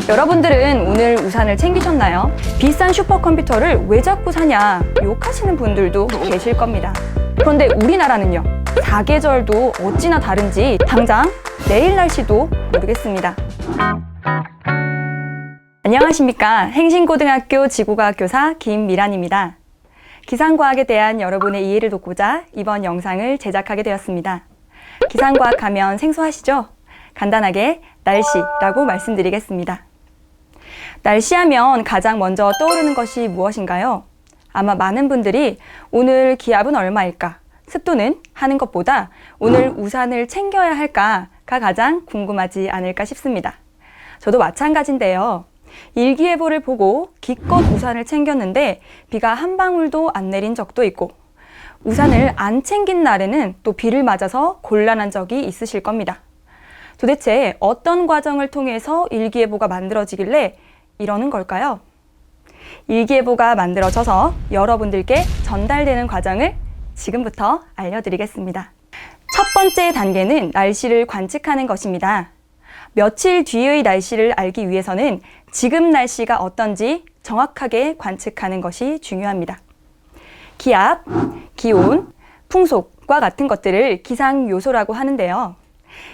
여러분들은 오늘 우산을 챙기셨나요? 비싼 슈퍼컴퓨터를 왜 자꾸 사냐 욕하시는 분들도 계실 겁니다. 그런데 우리나라는요, 사계절도 어찌나 다른지 당장 내일 날씨도 모르겠습니다. 안녕하십니까. 행신고등학교 지구과학 교사 김미란입니다. 기상과학에 대한 여러분의 이해를 돕고자 이번 영상을 제작하게 되었습니다. 기상과학 하면 생소하시죠? 간단하게 날씨라고 말씀드리겠습니다. 날씨하면 가장 먼저 떠오르는 것이 무엇인가요? 아마 많은 분들이 오늘 기압은 얼마일까? 습도는? 하는 것보다 오늘 우산을 챙겨야 할까가 가장 궁금하지 않을까 싶습니다. 저도 마찬가지인데요. 일기예보를 보고 기껏 우산을 챙겼는데 비가 한 방울도 안 내린 적도 있고, 우산을 안 챙긴 날에는 또 비를 맞아서 곤란한 적이 있으실 겁니다. 도대체 어떤 과정을 통해서 일기예보가 만들어지길래 이러는 걸까요? 일기예보가 만들어져서 여러분들께 전달되는 과정을 지금부터 알려드리겠습니다. 첫 번째 단계는 날씨를 관측하는 것입니다. 며칠 뒤의 날씨를 알기 위해서는 지금 날씨가 어떤지 정확하게 관측하는 것이 중요합니다. 기압, 기온, 풍속과 같은 것들을 기상 요소라고 하는데요.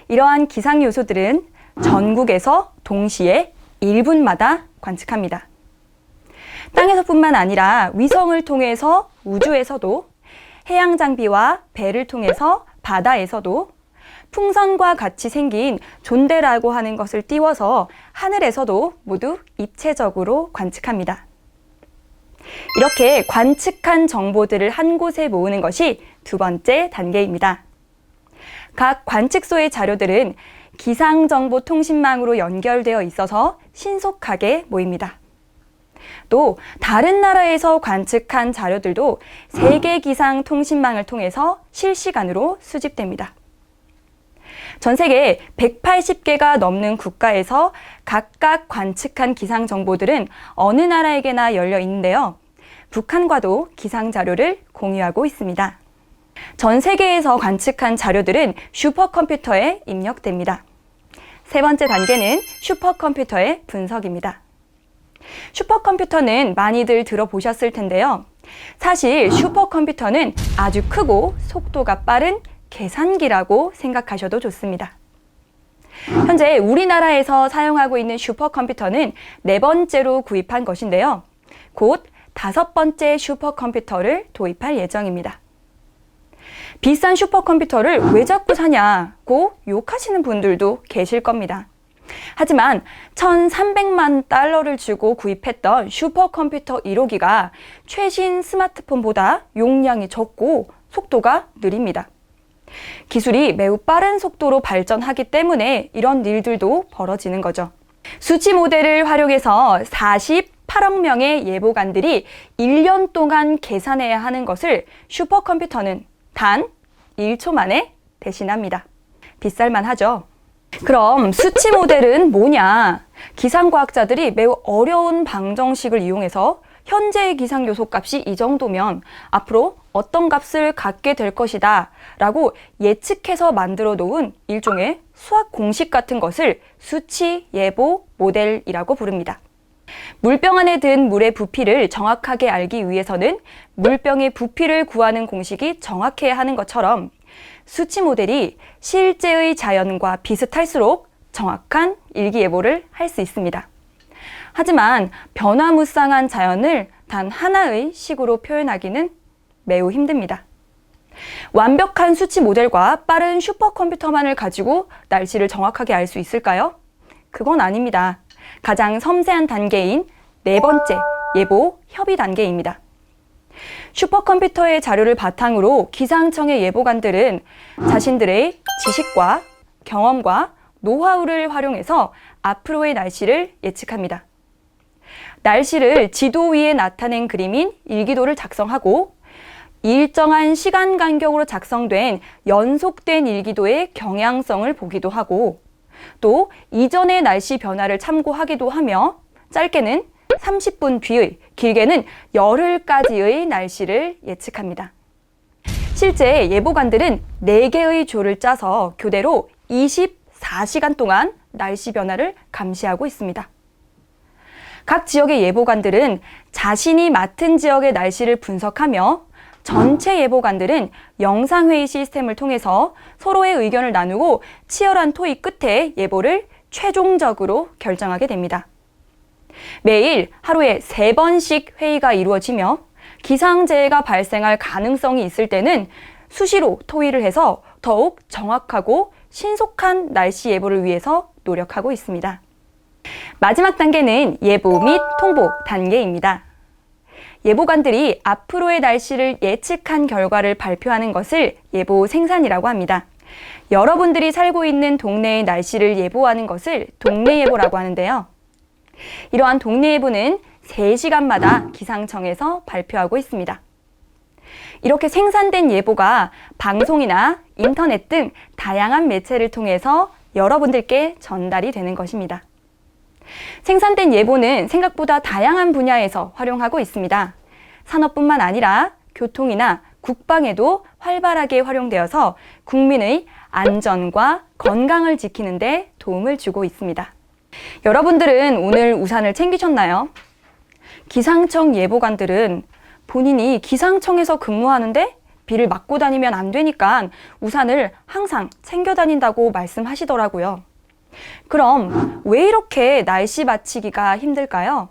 이러한 기상 요소들은 전국에서 동시에 1분마다 관측합니다. 땅에서뿐만 아니라 위성을 통해서 우주에서도, 해양 장비와 배를 통해서 바다에서도, 풍선과 같이 생긴 존대라고 하는 것을 띄워서 하늘에서도 모두 입체적으로 관측합니다. 이렇게 관측한 정보들을 한 곳에 모으는 것이 두 번째 단계입니다. 각 관측소의 자료들은 기상정보통신망으로 연결되어 있어서 신속하게 모입니다. 또 다른 나라에서 관측한 자료들도 세계기상통신망을 통해서 실시간으로 수집됩니다. 전 세계 180개가 넘는 국가에서 각각 관측한 기상 정보들은 어느 나라에게나 열려 있는데요. 북한과도 기상 자료를 공유하고 있습니다. 전 세계에서 관측한 자료들은 슈퍼컴퓨터에 입력됩니다. 세 번째 단계는 슈퍼컴퓨터의 분석입니다. 슈퍼컴퓨터는 많이들 들어보셨을 텐데요. 사실 슈퍼컴퓨터는 아주 크고 속도가 빠른 계산기라고 생각하셔도 좋습니다. 현재 우리나라에서 사용하고 있는 슈퍼컴퓨터는 네 번째로 구입한 것인데요. 곧 다섯 번째 슈퍼컴퓨터를 도입할 예정입니다. 비싼 슈퍼컴퓨터를 왜 자꾸 사냐고 욕하시는 분들도 계실 겁니다. 하지만 1,300만 달러를 주고 구입했던 슈퍼컴퓨터 1호기가 최신 스마트폰보다 용량이 적고 속도가 느립니다. 기술이 매우 빠른 속도로 발전하기 때문에 이런 일들도 벌어지는 거죠. 수치 모델을 활용해서 48억 명의 예보관들이 1년 동안 계산해야 하는 것을 슈퍼컴퓨터는 단 1초 만에 대신합니다. 비쌀만 하죠. 그럼 수치 모델은 뭐냐? 기상과학자들이 매우 어려운 방정식을 이용해서 현재의 기상 요소 값이 이 정도면 앞으로 어떤 값을 갖게 될 것이다 라고 예측해서 만들어 놓은 일종의 수학 공식 같은 것을 수치 예보 모델이라고 부릅니다. 물병 안에 든 물의 부피를 정확하게 알기 위해서는 물병의 부피를 구하는 공식이 정확해야 하는 것처럼 수치 모델이 실제의 자연과 비슷할수록 정확한 일기예보를 할 수 있습니다. 하지만 변화무쌍한 자연을 단 하나의 식으로 표현하기는 매우 힘듭니다. 완벽한 수치 모델과 빠른 슈퍼컴퓨터만을 가지고 날씨를 정확하게 알 수 있을까요? 그건 아닙니다. 가장 섬세한 단계인 네 번째 예보 협의 단계입니다. 슈퍼컴퓨터의 자료를 바탕으로 기상청의 예보관들은 자신들의 지식과 경험과 노하우를 활용해서 앞으로의 날씨를 예측합니다. 날씨를 지도 위에 나타낸 그림인 일기도를 작성하고 일정한 시간 간격으로 작성된 연속된 일기도의 경향성을 보기도 하고, 또 이전의 날씨 변화를 참고하기도 하며 짧게는 30분 뒤의, 길게는 열흘까지의 날씨를 예측합니다. 실제 예보관들은 4개의 조를 짜서 교대로 24시간 동안 날씨 변화를 감시하고 있습니다. 각 지역의 예보관들은 자신이 맡은 지역의 날씨를 분석하며 전체 예보관들은 영상회의 시스템을 통해서 서로의 의견을 나누고 치열한 토의 끝에 예보를 최종적으로 결정하게 됩니다. 매일 하루에 3번씩 회의가 이루어지며 기상재해가 발생할 가능성이 있을 때는 수시로 토의를 해서 더욱 정확하고 신속한 날씨 예보를 위해서 노력하고 있습니다. 마지막 단계는 예보 및 통보 단계입니다. 예보관들이 앞으로의 날씨를 예측한 결과를 발표하는 것을 예보 생산이라고 합니다. 여러분들이 살고 있는 동네의 날씨를 예보하는 것을 동네 예보라고 하는데요. 이러한 동네 예보는 3시간마다 기상청에서 발표하고 있습니다. 이렇게 생산된 예보가 방송이나 인터넷 등 다양한 매체를 통해서 여러분들께 전달이 되는 것입니다. 생산된 예보는 생각보다 다양한 분야에서 활용하고 있습니다. 산업뿐만 아니라 교통이나 국방에도 활발하게 활용되어서 국민의 안전과 건강을 지키는 데 도움을 주고 있습니다. 여러분들은 오늘 우산을 챙기셨나요? 기상청 예보관들은 본인이 기상청에서 근무하는데 비를 맞고 다니면 안 되니까 우산을 항상 챙겨 다닌다고 말씀하시더라고요. 그럼 왜 이렇게 날씨 맞히기가 힘들까요?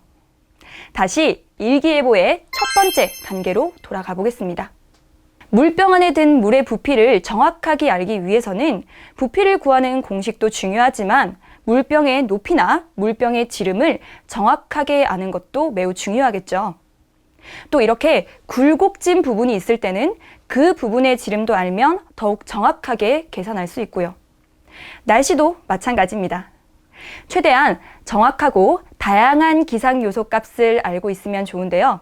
다시 일기예보의 첫 번째 단계로 돌아가 보겠습니다. 물병 안에 든 물의 부피를 정확하게 알기 위해서는 부피를 구하는 공식도 중요하지만 물병의 높이나 물병의 지름을 정확하게 아는 것도 매우 중요하겠죠. 또 이렇게 굴곡진 부분이 있을 때는 그 부분의 지름도 알면 더욱 정확하게 계산할 수 있고요. 날씨도 마찬가지입니다. 최대한 정확하고 다양한 기상 요소 값을 알고 있으면 좋은데요.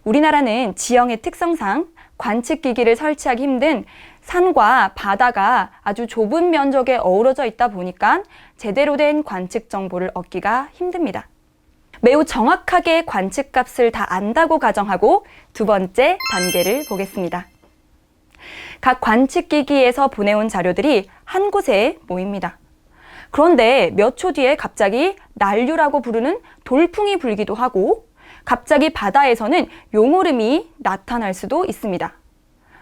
우리나라는 지형의 특성상 관측기기를 설치하기 힘든 산과 바다가 아주 좁은 면적에 어우러져 있다 보니까 제대로 된 관측 정보를 얻기가 힘듭니다. 매우 정확하게 관측값을 다 안다고 가정하고 두 번째 단계를 보겠습니다. 각 관측기기에서 보내온 자료들이 한 곳에 모입니다. 그런데 몇 초 뒤에 갑자기 난류라고 부르는 돌풍이 불기도 하고 갑자기 바다에서는 용오름이 나타날 수도 있습니다.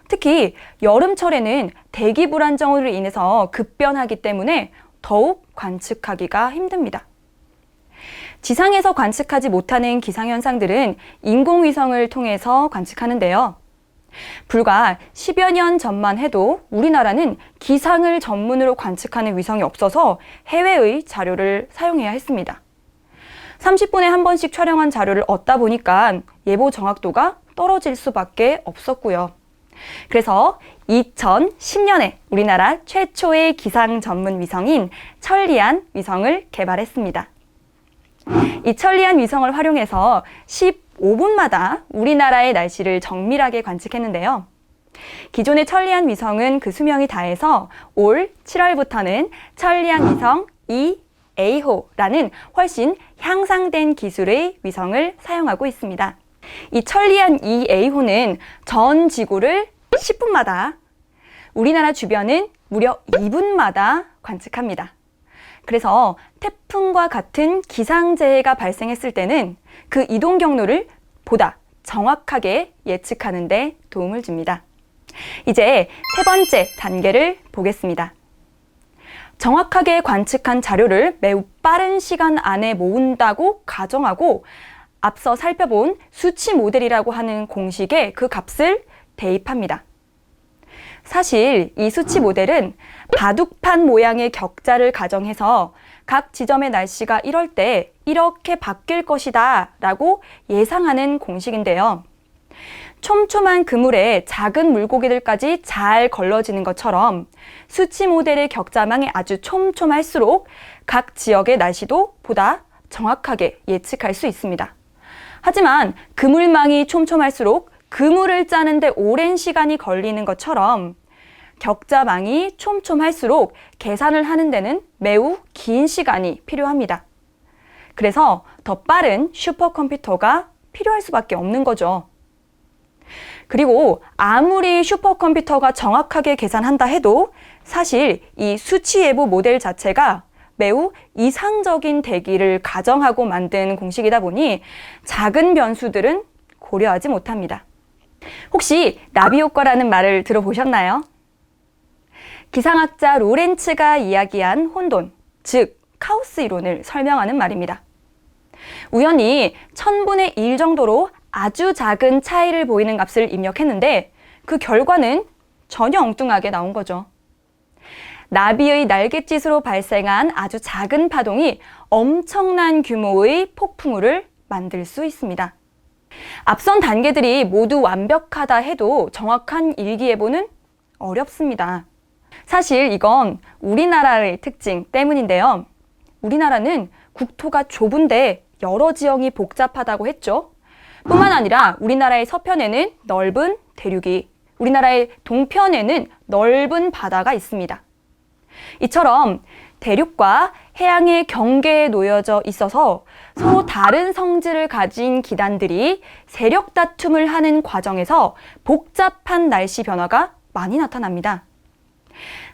특히 여름철에는 대기 불안정으로 인해서 급변하기 때문에 더욱 관측하기가 힘듭니다. 지상에서 관측하지 못하는 기상현상들은 인공위성을 통해서 관측하는데요. 불과 10여 년 전만 해도 우리나라는 기상을 전문으로 관측하는 위성이 없어서 해외의 자료를 사용해야 했습니다. 30분에 한 번씩 촬영한 자료를 얻다 보니까 예보 정확도가 떨어질 수밖에 없었고요. 그래서 2010년에 우리나라 최초의 기상 전문 위성인 천리안 위성을 개발했습니다. 이 천리안 위성을 활용해서 15분마다 우리나라의 날씨를 정밀하게 관측했는데요. 기존의 천리안 위성은 그 수명이 다해서 올 7월부터는 천리안 위성 2A호라는 훨씬 향상된 기술의 위성을 사용하고 있습니다. 이 천리안 2A호는 전 지구를 10분마다, 우리나라 주변은 무려 2분마다 관측합니다. 그래서 태풍과 같은 기상재해가 발생했을 때는 그 이동 경로를 보다 정확하게 예측하는 데 도움을 줍니다. 이제 세 번째 단계를 보겠습니다. 정확하게 관측한 자료를 매우 빠른 시간 안에 모은다고 가정하고 앞서 살펴본 수치 모델이라고 하는 공식에 그 값을 대입합니다. 사실 이 수치 모델은 바둑판 모양의 격자를 가정해서 각 지점의 날씨가 이럴 때 이렇게 바뀔 것이다 라고 예상하는 공식인데요. 촘촘한 그물에 작은 물고기들까지 잘 걸러지는 것처럼 수치 모델의 격자망이 아주 촘촘할수록 각 지역의 날씨도 보다 정확하게 예측할 수 있습니다. 하지만 그물망이 촘촘할수록 그물을 짜는데 오랜 시간이 걸리는 것처럼 격자망이 촘촘할수록 계산을 하는 데는 매우 긴 시간이 필요합니다. 그래서 더 빠른 슈퍼컴퓨터가 필요할 수밖에 없는 거죠. 그리고 아무리 슈퍼컴퓨터가 정확하게 계산한다 해도 사실 이 수치 예보 모델 자체가 매우 이상적인 대기를 가정하고 만든 공식이다 보니 작은 변수들은 고려하지 못합니다. 혹시 나비 효과라는 말을 들어보셨나요? 기상학자 로렌츠가 이야기한 혼돈, 즉 카오스 이론을 설명하는 말입니다. 우연히 1000분의 1 정도로 아주 작은 차이를 보이는 값을 입력했는데 그 결과는 전혀 엉뚱하게 나온 거죠. 나비의 날갯짓으로 발생한 아주 작은 파동이 엄청난 규모의 폭풍우를 만들 수 있습니다. 앞선 단계들이 모두 완벽하다 해도 정확한 일기예보는 어렵습니다. 사실 이건 우리나라의 특징 때문인데요. 우리나라는 국토가 좁은데 여러 지형이 복잡하다고 했죠. 뿐만 아니라 우리나라의 서편에는 넓은 대륙이, 우리나라의 동편에는 넓은 바다가 있습니다. 이처럼 대륙과 해양의 경계에 놓여져 있어서 서로 다른 성질을 가진 기단들이 세력 다툼을 하는 과정에서 복잡한 날씨 변화가 많이 나타납니다.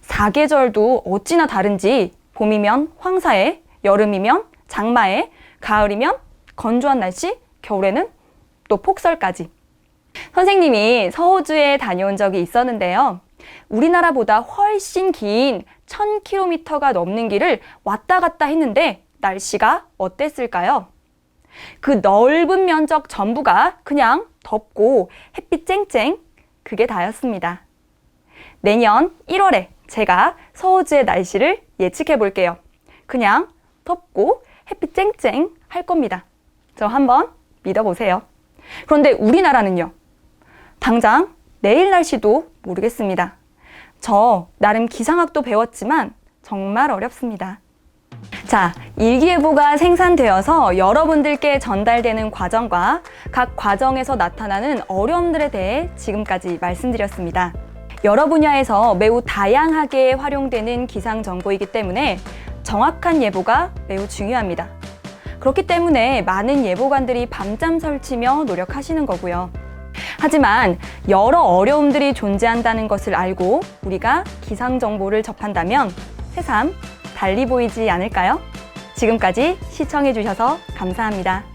사계절도 어찌나 다른지 봄이면 황사에, 여름이면 장마에, 가을이면 건조한 날씨, 겨울에는 또 폭설까지. 선생님이 서호주에 다녀온 적이 있었는데요. 우리나라보다 훨씬 긴 1000km가 넘는 길을 왔다 갔다 했는데 날씨가 어땠을까요? 그 넓은 면적 전부가 그냥 덥고 햇빛 쨍쨍, 그게 다였습니다. 내년 1월에 제가 서호주의 날씨를 예측해 볼게요. 그냥 덥고 햇빛 쨍쨍 할 겁니다. 저 한번 믿어보세요. 그런데 우리나라는요. 당장 내일 날씨도 모르겠습니다. 저 나름 기상학도 배웠지만 정말 어렵습니다. 자, 일기예보가 생산되어서 여러분들께 전달되는 과정과 각 과정에서 나타나는 어려움들에 대해 지금까지 말씀드렸습니다. 여러 분야에서 매우 다양하게 활용되는 기상 정보이기 때문에 정확한 예보가 매우 중요합니다. 그렇기 때문에 많은 예보관들이 밤잠 설치며 노력하시는 거고요. 하지만 여러 어려움들이 존재한다는 것을 알고 우리가 기상 정보를 접한다면 새삼 달리 보이지 않을까요? 지금까지 시청해 주셔서 감사합니다.